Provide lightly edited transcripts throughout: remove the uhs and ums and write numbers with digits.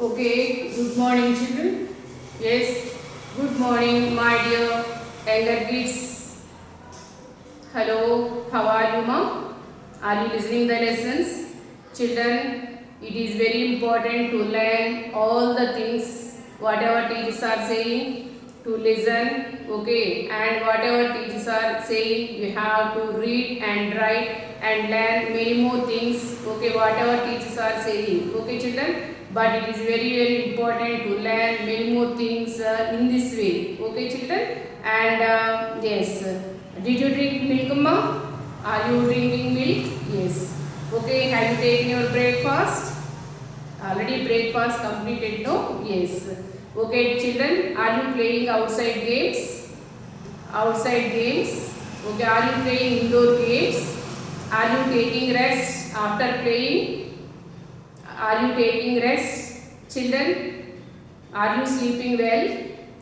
Okay, good morning children. Yes, good morning my dear elder kids. Hello, how are you mom? Are you listening the lessons? Children, it is very important to learn all the things whatever teachers are saying to listen, okay, and whatever teachers are saying you have to read and write and learn many more things, okay, whatever teachers are saying, okay children, but it is very important to learn many more things in this way, okay children, and yes, did you drink milk mom? Are you drinking milk? Yes. Okay, have you taken your breakfast? Already breakfast completed, no? Yes. Okay, children, are you playing outside games? Outside games. Okay, are you playing indoor games? Are you taking rest after playing? Are you taking rest, children? Are you sleeping well?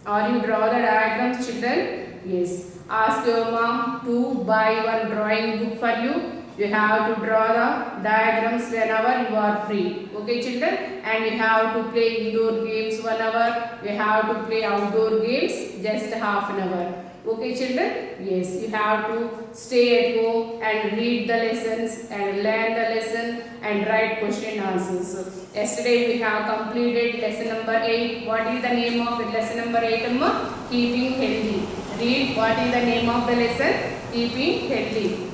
Are you draw the diagrams, children? Yes. Ask your mom to buy one drawing book for you. You have to draw the diagrams whenever you are free. Okay, children? And you have to play indoor games 1 hour. You have to play outdoor games just half an hour. Okay, children? Yes, you have to stay at home and read the lessons and learn the lesson and write question answers. Yesterday we have completed lesson number 8. What is the name of lesson number 8? Keeping healthy. Read what is the name of the lesson? Keeping healthy.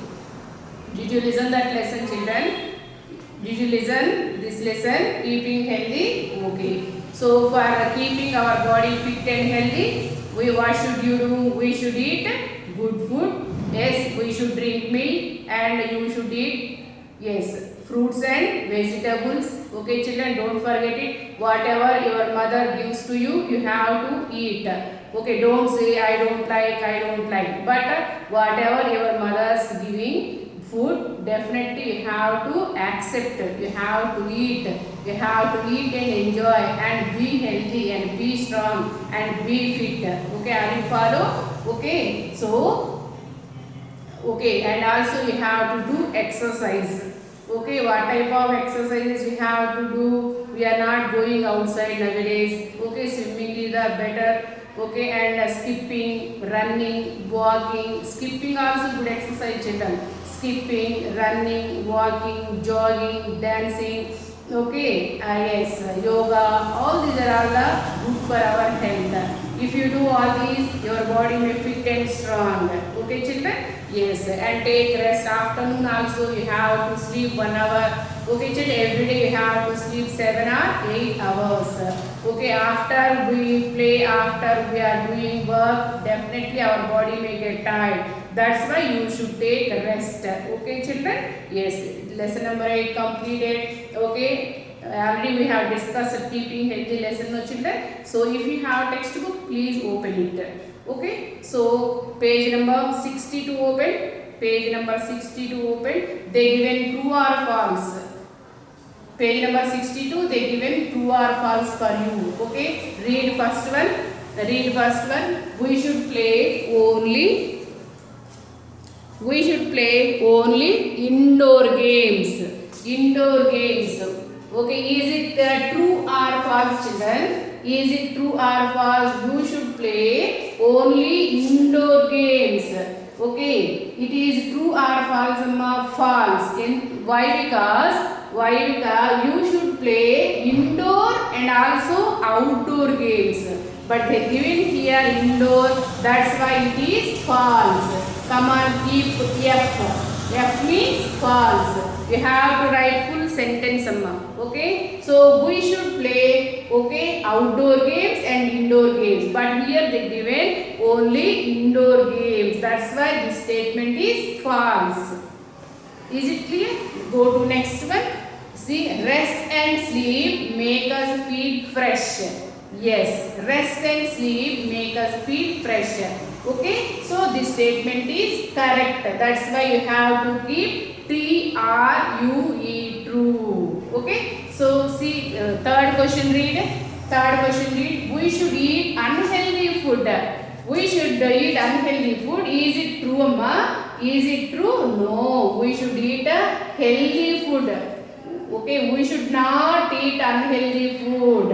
Did you listen that lesson, children? Did you listen this lesson? Keeping healthy. Okay. So for keeping our body fit and healthy, what should you do? We should eat good food. Yes, we should drink milk and you should eat, yes, fruits and vegetables. Okay children, don't forget it. Whatever your mother gives to you, you have to eat. Okay, don't say I don't like. But whatever your mother's giving food, definitely you have to accept it. You have to eat. You have to eat and enjoy and be healthy and be strong and be fit. Okay, are you follow? Okay, so okay, and also you have to do exercise. Okay, what type of exercises we have to do? We are not going outside nowadays. Okay, swimming is the better. Okay, and skipping, running, walking. Skipping also good exercise, children. Skipping, running, walking, jogging, dancing. Okay, yes, yoga. All these are all the good for our health. If you do all these, your body may fit and strong. Okay, children? Yes, and take rest. Afternoon also you have to sleep 1 hour. Okay, children, every day you have to sleep 7 or 8 hours. Okay, after we play, after we are doing work, definitely our body may get tired. That's why you should take rest. Okay, children? Yes, lesson number 8 completed. Okay. Already we have discussed keeping healthy lesson, no children. So if you have textbook, please open it. Okay. So page number 62 open. Page number 62 open. They given true or false. Page number 62. They given true or false for you. Okay. Read first one. Read first one. We should play only. We should play only indoor games. Indoor games. Okay, is it true or false, children? Is it true or false? You should play only indoor games. Okay, it is true or false, amma? False. Why? Because you should play indoor and also outdoor games. But they given here indoor. That's why it is false. Come on, keep F. F means false. You have to write full sentence, amma. Okay, so we should play, okay, outdoor games and indoor games, but here they given only indoor games. That's why this statement is false. Is it clear? Go to next one. See, rest and sleep make us feel fresh. Yes, rest and sleep make us feel fresh. Okay, so this statement is correct. That's why you have to keep true, true. Okay, so see, third question read. Third question read. We should eat unhealthy food. We should eat unhealthy food. Is it true, amma? Is it true? No. We should eat healthy food. Okay, we should not eat unhealthy food.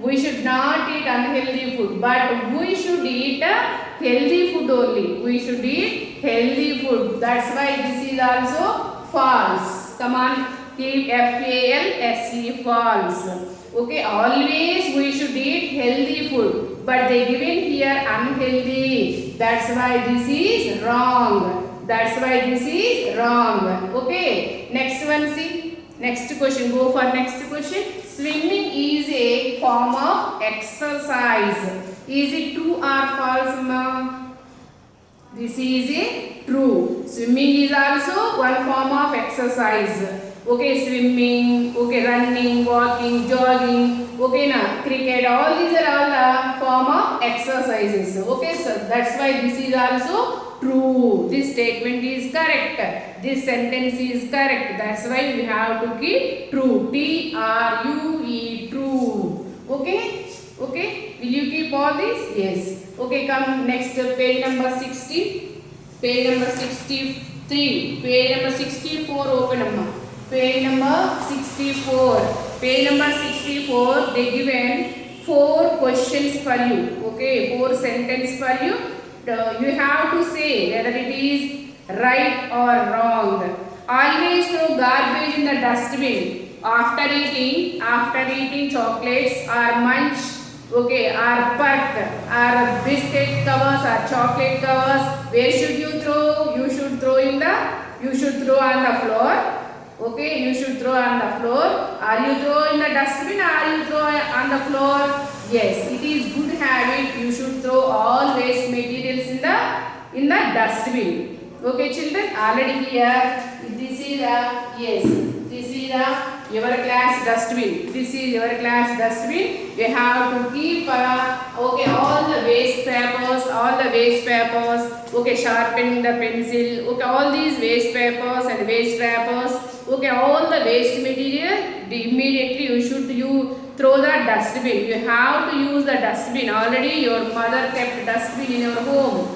We should not eat unhealthy food, but we should eat healthy food only. We should eat healthy food. That's why this is also false. Come on, keep false, false. Okay, always we should eat healthy food, but they given here unhealthy. That's why this is wrong. That's why this is wrong. Okay, next one, see. Next question, go for next question. Swimming is a form of exercise. Is it true or false, ma? This is a true. Swimming is also one form of exercise. Okay, swimming, okay, running, walking, jogging, okay, na, cricket, all these are all the form of exercises. Okay, so that's why this is also true. This statement is correct. This sentence is correct. That's why we have to keep true. T-R-U-E, true. Okay, okay, will you keep all these? Yes. Okay, come next, page number 60, page number 63, page number 64, open number. Page number 64. Page number 64, they given 4 questions for you. Okay, 4 sentences for you. You have to say whether it is right or wrong. Always throw garbage in the dustbin after eating chocolates or munch. Okay, or putt, or biscuit covers or chocolate covers. Where should you throw? You should throw on the floor. Okay, you should throw on the floor. Are you throw in the dustbin or are you throw on the floor? Yes, it is good habit. You should throw all waste materials in the dustbin. Okay, children. Already here, this is your class dustbin. This is your class dustbin. You have to keep okay, all the waste papers. Okay, sharpening the pencil. Okay, all these waste papers and waste wrappers. Okay, all the waste material, immediately you throw the dustbin. You have to use the dustbin. Already your mother kept dustbin in your home.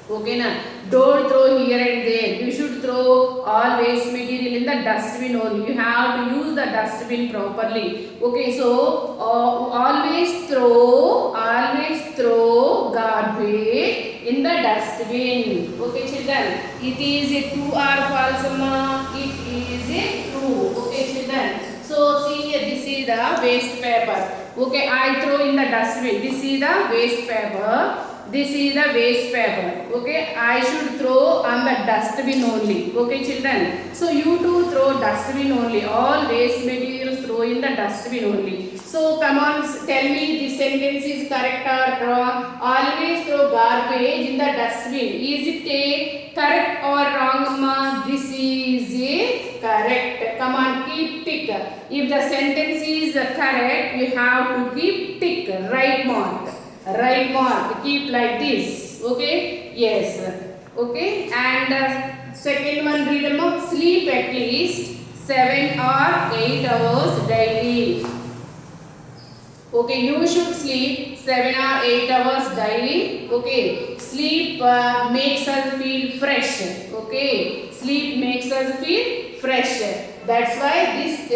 Okay, na? Don't throw here and there. You should throw all waste material in the dustbin only. You have to use the dustbin properly. Okay, so always throw garbage in the dustbin. Okay, children. It is a true or false, ma? It is a true. Okay, children. So see here, this is the waste paper. Okay, I throw in the dustbin. This is the waste paper. This is the waste paper. Okay, I should throw on the dustbin only. Okay, children. So you too throw dustbin only. All waste materials throw in the dustbin only. So come on, tell me this sentence is correct or wrong. Always throw garbage in the dustbin. Is it a correct or wrong, ma? This is a correct. Come on, keep tick. If the sentence is correct, you have to keep tick. Right mark. Right mark, keep like this. Okay, yes. Okay, and second one, read them. Sleep at least 7 or 8 hours daily. Okay, you should sleep 7 or 8 hours daily. Okay, sleep makes us feel fresh. Okay, sleep makes us feel fresh. That's why this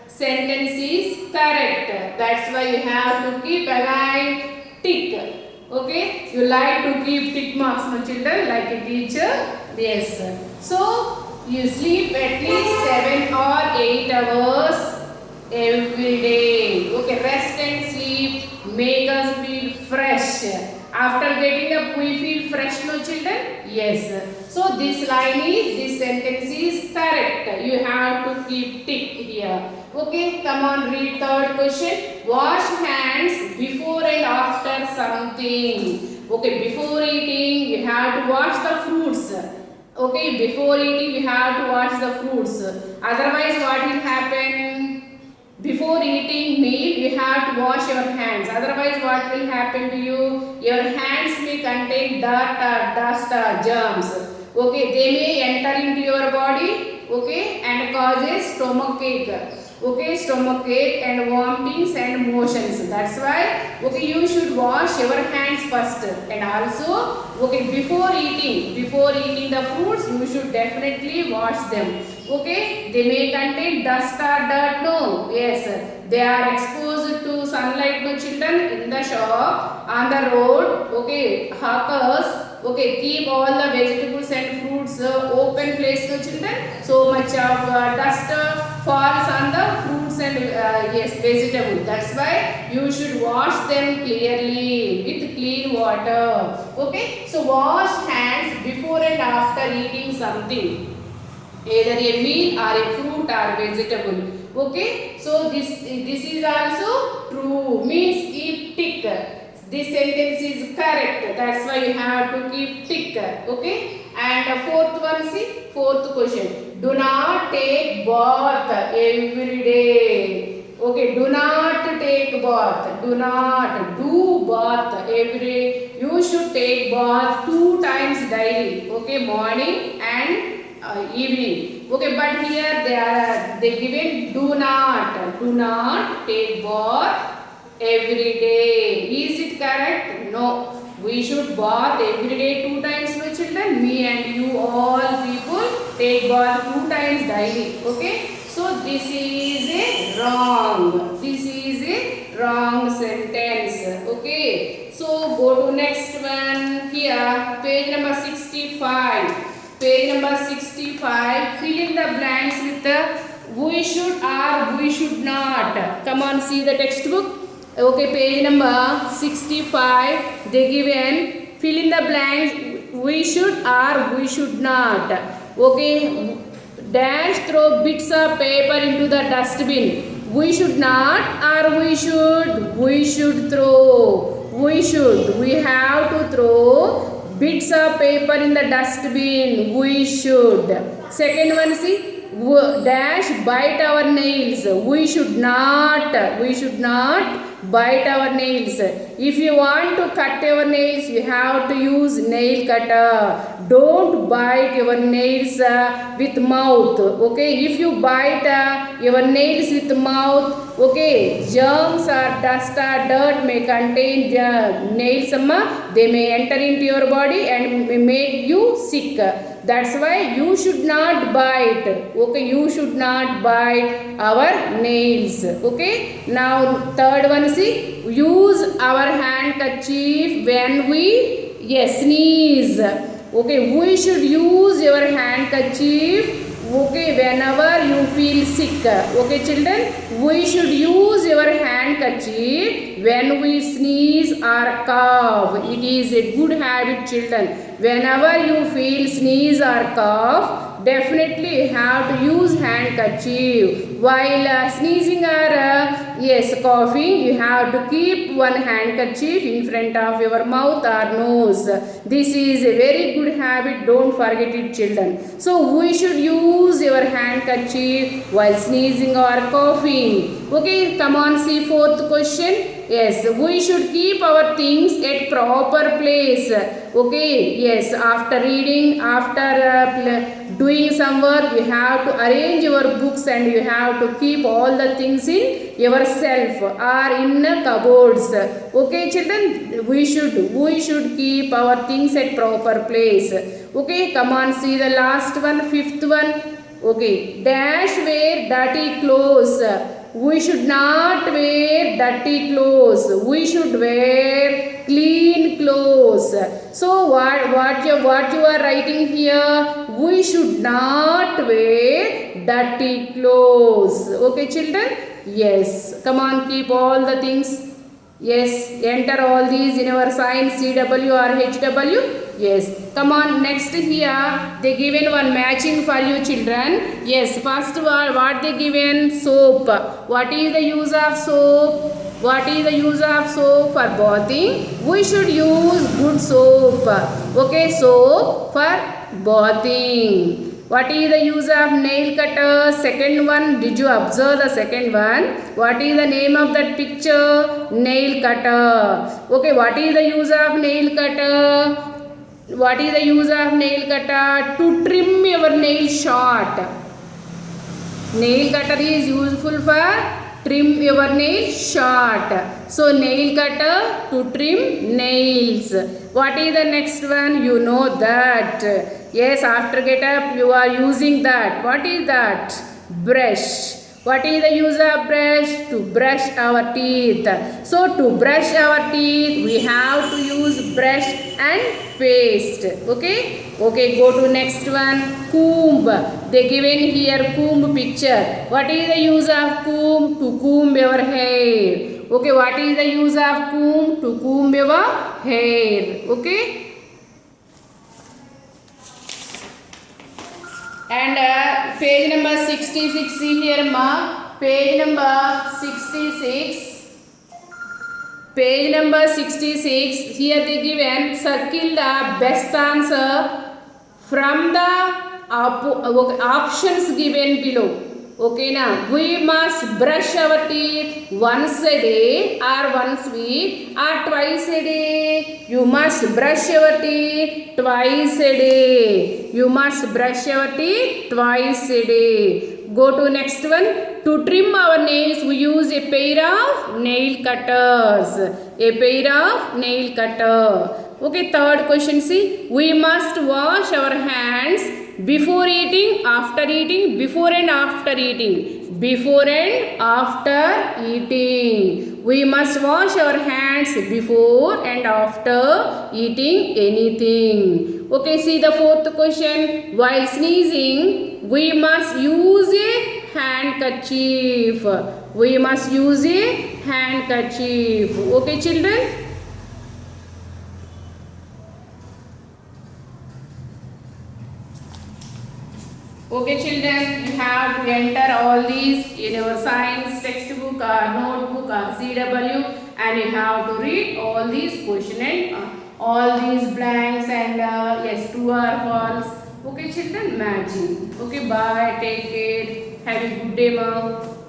sentence is correct. That's why you have to keep again tick. Okay, you like to keep tick marks, no children, like a teacher. Yes. So you sleep at least 7 or 8 hours every day. Okay, rest and sleep make us feel fresh. After getting up, we feel fresh, no children? Yes. So this sentence is correct. You have to keep tick here. Okay, come on, read third question. Wash hands before and after something. Okay, before eating, you have to wash the fruits. Okay, before eating, you have to wash the fruits. Otherwise, what will happen? Before eating meal, you have to wash your hands. Otherwise, what will happen to you? Your hands may contain dirt or dust or germs. Okay, they may enter into your body. Okay, and causes stomach ache. Okay, stomach ache and vomitings and motions. That's why, okay, you should wash your hands first. And also, okay, before eating the fruits, you should definitely wash them. Okay, they may contain dust or dirt. No, yes, they are exposed to sunlight. No, children, in the shop, on the road. Okay, hawkers. Okay, keep all the vegetables and fruits open place. No, children, so much of dust falls on the fruits and yes, vegetable. That's why you should wash them clearly with clean water. Okay, so wash hands before and after eating something, either a meal or a fruit or vegetable. Okay, so this is also true, means keep tick. This sentence is correct, that's why you have to keep tick. Okay, and fourth one, see, fourth question, do not take bath every day. Okay, do not take bath, do not do bath every day. You should take bath 2 times daily. Okay, morning and evening. Okay, but here they given do not take bath every day. Is it correct? No. We should bath every day 2 times, no children. Me and you all people take bath 2 times daily. Okay. So this is a wrong. This is a wrong sentence. Okay. So go to next one. Here page number 65. Page number 65, fill in the blanks with the we should or we should not. Come on, see the textbook. Okay, page number 65, they given fill in the blanks we should or we should not. Okay, dash throw bits of paper into the dustbin. We should not or we should? We should throw. We should. We have to throw bits of paper in the dustbin. We should. Second one, see, dash bite our nails. We should not. We should not bite our nails. If you want to cut your nails, you have to use nail cutter. Don't bite your nails with mouth. Okay, if you bite your nails with mouth, okay, germs or dust or dirt may contain nails. They may enter into your body and may make you sick. That's why you should not bite. Okay, you should not bite our nails. Okay, now third one, see, use our handkerchief when we sneeze. Okay, we should use your handkerchief. Okay, whenever you feel sick. Okay, children, we should use your handkerchief when we sneeze or cough. It is a good habit, children. Whenever you feel sneeze or cough, definitely you have to use handkerchief. While sneezing or coughing, you have to keep one handkerchief in front of your mouth or nose. This is a very good habit. Don't forget it, children. So we should use your handkerchief while sneezing or coughing. Okay, come on, see fourth question. Yes, we should keep our things at proper place. Okay, yes, after reading, after doing some work, you have to arrange your books and you have to keep all the things in yourself or in cupboards. Okay, children, we should keep our things at proper place. Okay, come on, see the last one, fifth one. Okay, dash wear dirty clothes. We should not wear dirty clothes. We should wear clean clothes. So what you are writing here? We should not wear dirty clothes. Okay, children? Yes. Come on, keep all the things. Yes. Enter all these in our sign CW or HW. Yes. Come on, next here they given one matching for you, children. Yes, first what they given? Soap. What is the use of soap? What is the use of soap for bathing? We should use good soap. Okay, soap for bathing. What is the use of nail cutter? Second one, did you observe the second one? What is the name of that picture? Nail cutter. Okay, what is the use of nail cutter? What is the use of nail cutter? To trim your nail short. Nail cutter is useful for trim your nail short. So nail cutter to trim nails. What is the next one? You know that. Yes, after get up, you are using that. What is that? Brush. What is the use of brush? To brush our teeth. So to brush our teeth, we have to use brush and paste. Okay? Okay, go to next one. Comb. They given here comb picture. What is the use of comb? To comb your hair. Okay, what is the use of comb? To comb your hair. Okay? And page number 66, see here ma, page number 66, page number 66, here they given circle the best answer from the options given below. Okay now, we must brush our teeth once a day or once week or twice a day. You must brush your teeth twice a day. You must brush your teeth twice a day. Go to next one. To trim our nails, we use a pair of nail cutters. A pair of nail cutter. Okay, third question, see. We must wash our hands before eating, after eating, before and after eating. Before and after eating. We must wash our hands before and after eating anything. Okay, see the fourth question. While sneezing, we must use a handkerchief. We must use a handkerchief. Okay, children? Okay children, you have to enter all these in your science textbook or notebook or CW, and you have to read all these question and all these blanks and yes, true or false. Okay children, matching. Okay, bye, take care, have a good day ma'am.